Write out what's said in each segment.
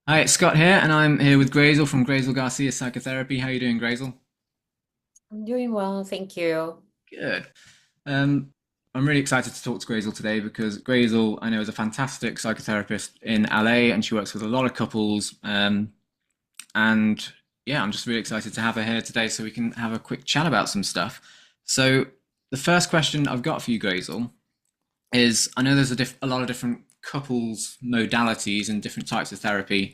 Hi, it's Scott here, and I'm here with Grazel from Grazel Garcia Psychotherapy. How you doing, Grazel? I'm doing well, thank you. Good. Um, I'm really excited to talk to Grazel today because Grazel, I know, is a fantastic psychotherapist in LA, and she works with a lot of couples. And yeah, I'm just really excited to have her here today so we can have a quick chat about some stuff. So, the first question I've got for you, Grazel, is I know there's a lot of different couples modalities and different types of therapy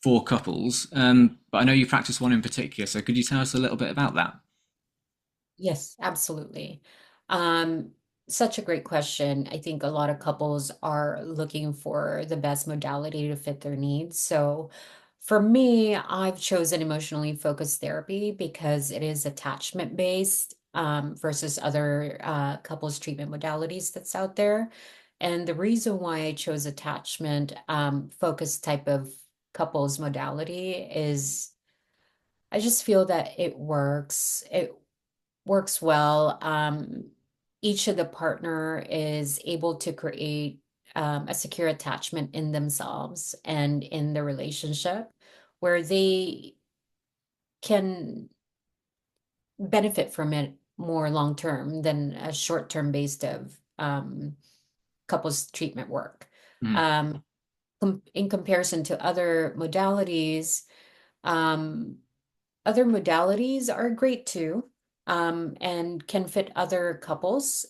for couples. But I know you practice one in particular, so could you tell us a little bit about that? Yes, absolutely. Um, Such a great question. I think a lot of couples are looking for the best modality to fit their needs. So for me, I've chosen emotionally focused therapy because it is attachment based versus other couples treatment modalities that's out there. And the reason why I chose attachment focused type of couples modality is I just feel that it works. It works well. Each of the partner is able to create a secure attachment in themselves and in the relationship where they can benefit from it more long term than a short term based of couples treatment work. Mm, Um, in comparison to um, other modalities are great too, and can fit other couples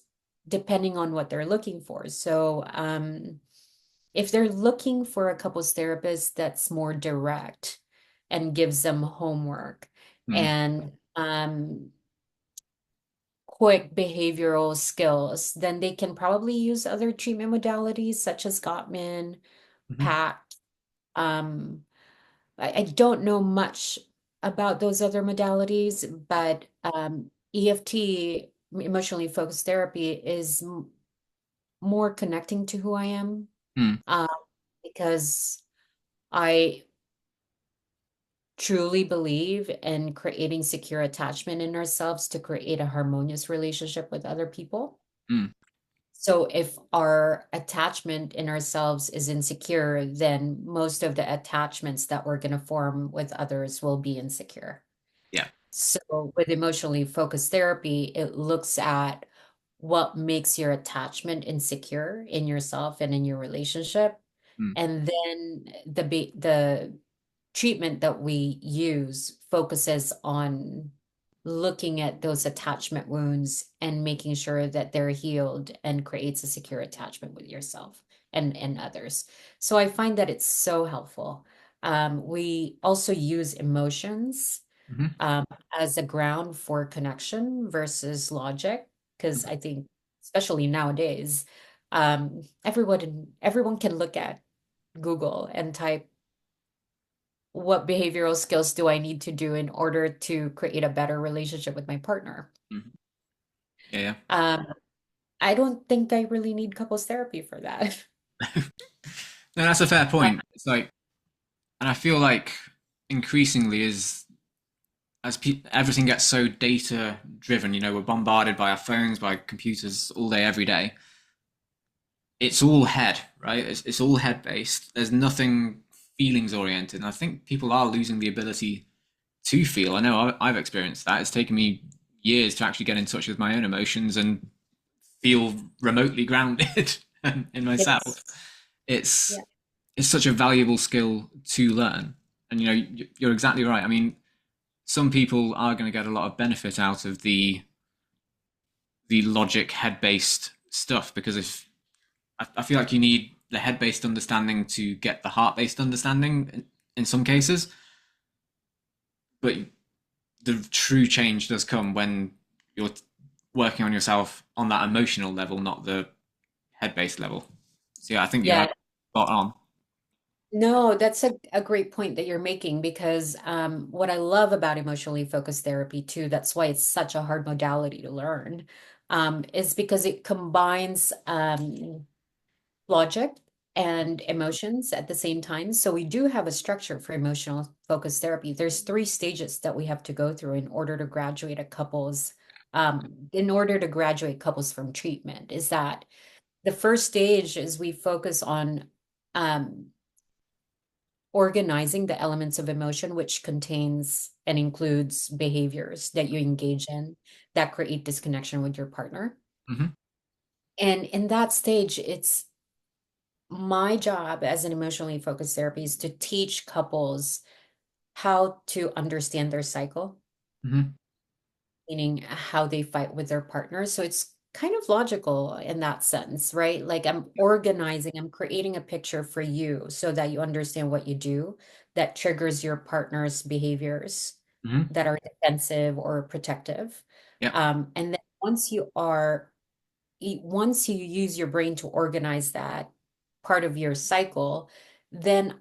depending on what they're looking for. So, if they're looking for a couples therapist that's more direct and gives them homework mm, and quick behavioral skills, then they can probably use other treatment modalities such as Gottman, mhm, PACT. Um, I don't know much about those other modalities, but EFT, emotionally focused therapy, is more connecting to who I am, mm, uh, because I truly believe in creating secure attachment in ourselves to create a harmonious relationship with other people. mm. So if our attachment in ourselves is insecure, then most of the attachments that we're going to form with others will be insecure. Yeah. So with emotionally focused therapy, it looks at what makes your attachment insecure in yourself and in your relationship. Mm, And then the treatment that we use focuses on looking at those attachment wounds and making sure that they're healed and creates a secure attachment with yourself and others. So I find that it's so helpful. We also use emotions mhm, um, as a ground for connection versus logic, because mhm. I think, especially nowadays, everyone can look at Google and type what behavioral skills do I need to do in order to create a better relationship with my partner. Mhm. Yeah, yeah. Um, I don't think I really need couples therapy for that. No, that's a fair point. It's like, and I feel like increasingly everything gets so data driven, we're bombarded by our phones, by computers all day, every day. It's all head, right? It's all head based. There's nothing feelings oriented. And I think people are losing the ability to feel. I know I've experienced that. It's taken me years to actually get in touch with my own emotions and feel remotely grounded in myself. Yes. It's Yeah. it's such a valuable skill to learn, and you're exactly right. I mean, some people are going to get a lot of benefit out of the logic head based stuff because if I feel like you need the head based understanding to get the heart based understanding in some cases, but the true change does come when you're working on yourself on that emotional level, not the head based level. So yeah, I think you're Yeah. spot on. No, that's a great point that you're making because what I love about emotionally focused therapy too, that's why it's such a hard modality to learn, is because it combines logic and emotions at the same time. So we do have a structure for emotional focused therapy. There's three stages that we have to go through in order to graduate couples from treatment. Is that the first stage is we focus on um, organizing the elements of emotion, which contains and includes behaviors that you engage in that create disconnection with your partner. Hmm. And in that stage, it's my job as an emotionally focused therapist to teach couples how to understand their cycle, Hmm. meaning how they fight with their partners. So it's kind of logical in that sense, right? Like I'm organizing, I'm creating a picture for you so that you understand what you do that triggers your partner's behaviors Hmm. that are defensive or protective. Yeah. And then once you use your brain to organize that part of your cycle, then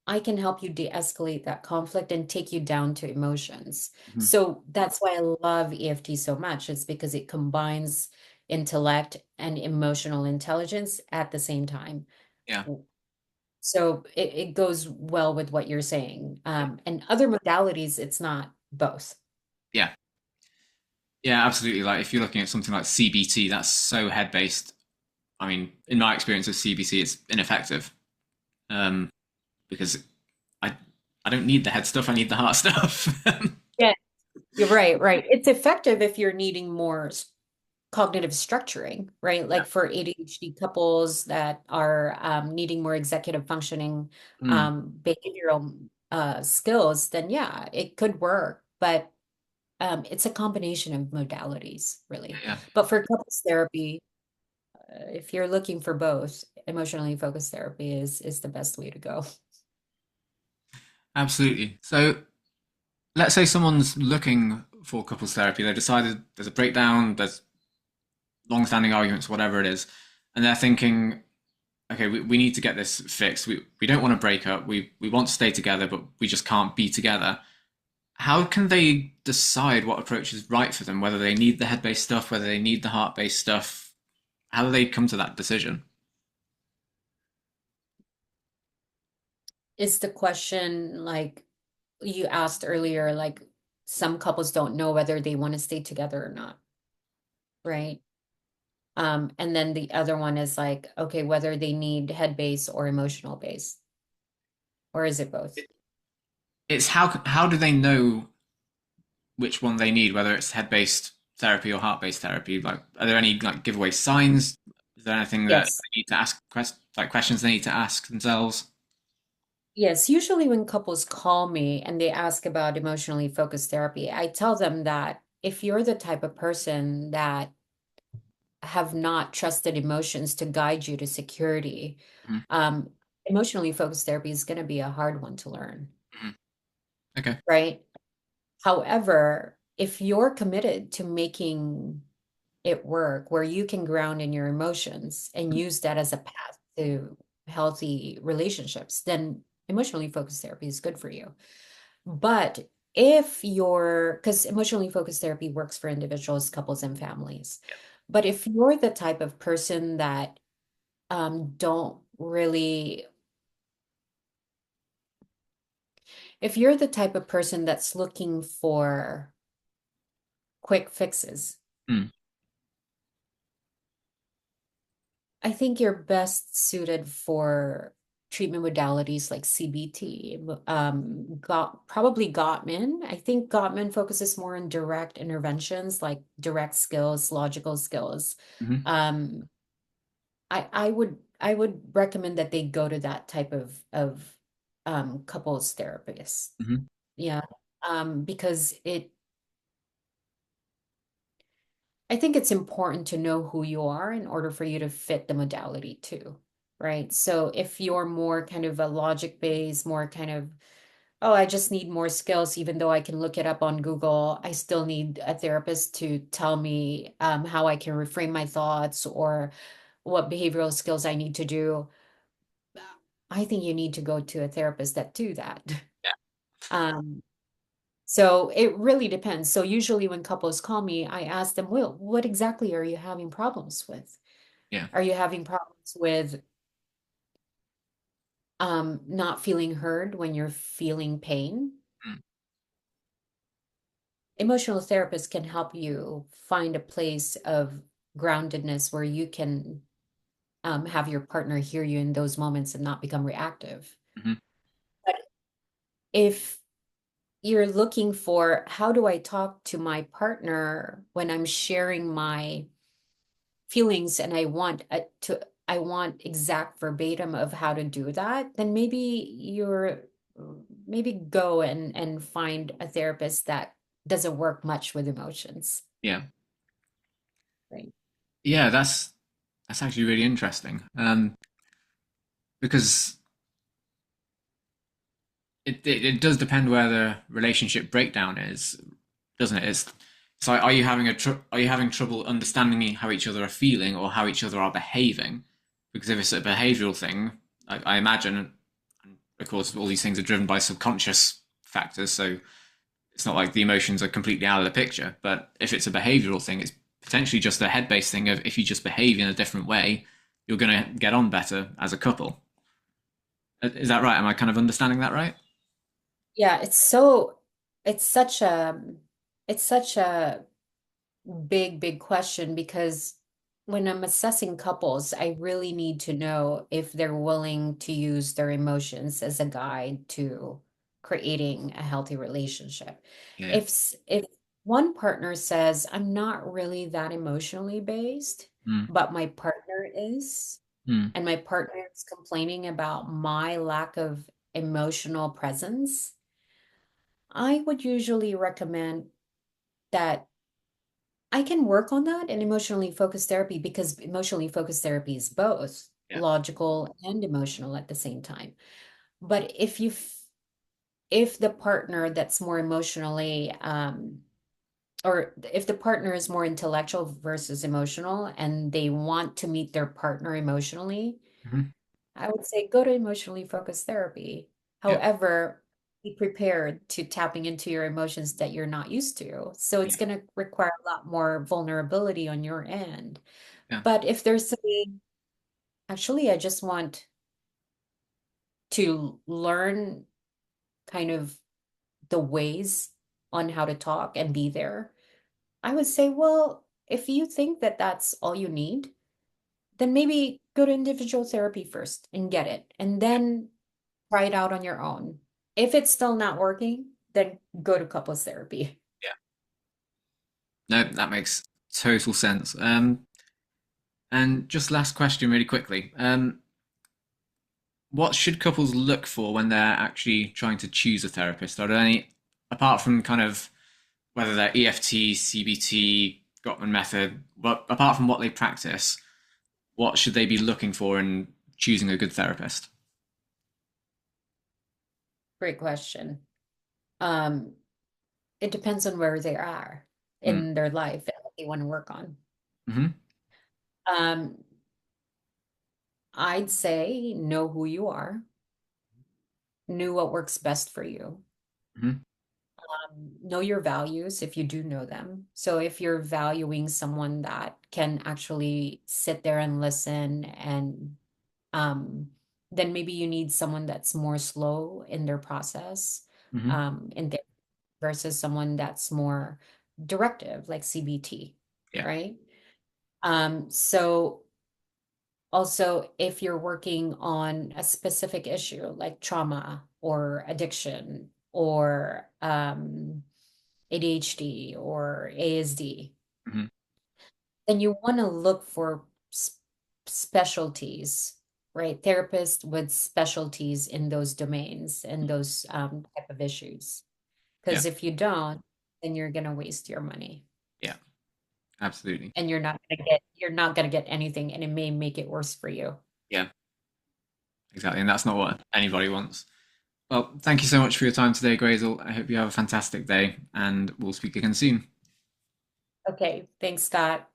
I can help you de-escalate that conflict and take you down to emotions. Hmm. So that's why I love EFT so much. It's because it combines intellect and emotional intelligence at the same time. Yeah. So it goes well with what you're saying. And other modalities, it's not both. Yeah. Yeah, absolutely. Like if you're looking at something like CBT, that's so head based. I mean, in my experience of CBT, it's ineffective um, because I I don't need the head stuff. I need the heart stuff. Yeah, you're right, right. It's effective if you're needing more cognitive structuring, right? Like for ADHD couples that are needing more executive functioning Mm, behavioral skills, then yeah, it could work. But it's a combination of modalities, really. yeah, But for couples therapy, if you're looking for both, emotionally focused therapy is the best way to go. absolutely. So let's say someone's looking for couples therapy. They decided there's a breakdown, there's long-standing arguments, whatever it is, and they're thinking, okay, we need to get this fixed. We don't want to break up. We want to stay together, but we just can't be together. How can they decide what approach is right for them? Whether they need the head-based stuff, whether they need the heart-based stuff. How do they come to that decision? Is the question like you asked earlier, like some couples don't know whether they want to stay together or not, right? And then the other one is like, okay, whether they need head base or emotional base, or is it both? It's how do they know which one they need, whether it's head-based therapy or heart-based therapy? Like, are there any like giveaway signs? Is there anything that Yes. they need to ask, like questions they need to ask themselves? Yes. Usually when couples call me and they ask about emotionally focused therapy, I tell them that if you're the type of person that have not trusted emotions to guide you to security, Mhm, um, emotionally focused therapy is going to be a hard one to learn, mhm. Okay. right? However, if you're committed to making it work where you can ground in your emotions and use that as a path to healthy relationships, then emotionally focused therapy is good for you. But if you're, because emotionally focused therapy works for individuals, couples, and families. But if you're the type of person that don't really, if you're the type of person that's looking for quick fixes, Mm, I think you're best suited for treatment modalities like CBT, probably Gottman. I think Gottman focuses more on direct interventions, like direct skills, logical skills. mhm, Um, I would recommend that they go to that type of couples therapist. mhm, Yeah. Because I think it's important to know who you are in order for you to fit the modality too, right? So if you're more kind of a logic based, more kind of, oh, I just need more skills, even though I can look it up on Google, I still need a therapist to tell me how I can reframe my thoughts or what behavioral skills I need to do. I think you need to go to a therapist that do that. yeah, Um, So it really depends. So usually when couples call me, I ask them, well, what exactly are you having problems with? yeah, Are you having problems with not feeling heard when you're feeling pain? mm, Emotional therapists can help you find a place of groundedness where you can have your partner hear you in those moments and not become reactive. mhm, if you're looking for how do I talk to my partner when I'm sharing my feelings and I want exact verbatim of how to do that, then maybe go and find a therapist that doesn't work much with emotions. Yeah. Right. Yeah, that's actually really interesting. Because it does depend where the relationship breakdown is, doesn't it? It's like, are you having trouble understanding how each other are feeling or how each other are behaving? Because if it's a behavioral thing, I imagine, of course, all these things are driven by subconscious factors, so it's not like the emotions are completely out of the picture. But if it's a behavioral thing, it's potentially just a head-based thing of if you just behave in a different way, you're going to get on better as a couple. Is that right? Am I kind of understanding that right? Yeah, it's such a it's such a big question because when I'm assessing couples, I really need to know if they're willing to use their emotions as a guide to creating a healthy relationship. Yeah. If one partner says, I'm not really that emotionally based, Mm, but my partner is, mm, and my partner is complaining about my lack of emotional presence, I would usually recommend that I can work on that in emotionally focused therapy because emotionally focused therapy is both yeah. logical and emotional at the same time. But if the partner that's more emotionally or if the partner is more intellectual versus emotional and they want to meet their partner emotionally, Mhm. I would say go to emotionally focused therapy. Yeah. However, be prepared to tapping into your emotions that you're not used to. So it's Yeah. going to require a lot more vulnerability on your end. Yeah. But if there's saying, actually, I just want to learn kind of the ways on how to talk and be there, I would say, well, if you think that that's all you need, then maybe go to individual therapy first and get it, and then try it out on your own. If it's still not working, then go to couples therapy. Yeah. No, that makes total sense. And just last question, really quickly. What should couples look for when they're actually trying to choose a therapist? Are there any, apart from kind of whether they're EFT, CBT, Gottman method, but apart from what they practice, what should they be looking for in choosing a good therapist? Great question. Um, it depends on where they are Mm. in their life and what they want to work on. Hmm. Um, I'd say know who you are, know what works best for you. Hmm. Know your values if you do know them. So if you're valuing someone that can actually sit there and listen and um, then maybe you need someone that's more slow in their process, Hmm. in there versus someone that's more directive, like CBT, Yeah. right? So also if you're working on a specific issue like trauma or addiction or ADHD or ASD, Hmm. then you want to look for specialties, right? Therapists with specialties in those domains and those type of issues. Yeah. Because if you don't, then you're gonna waste your money Yeah. Absolutely. and you're not gonna get anything, and it may make it worse for you. Yeah. Exactly. And that's not what anybody wants. Well, thank you so much for your time today, Grazel. I hope you have a fantastic day and we'll speak again soon. Okay, thanks, Scott.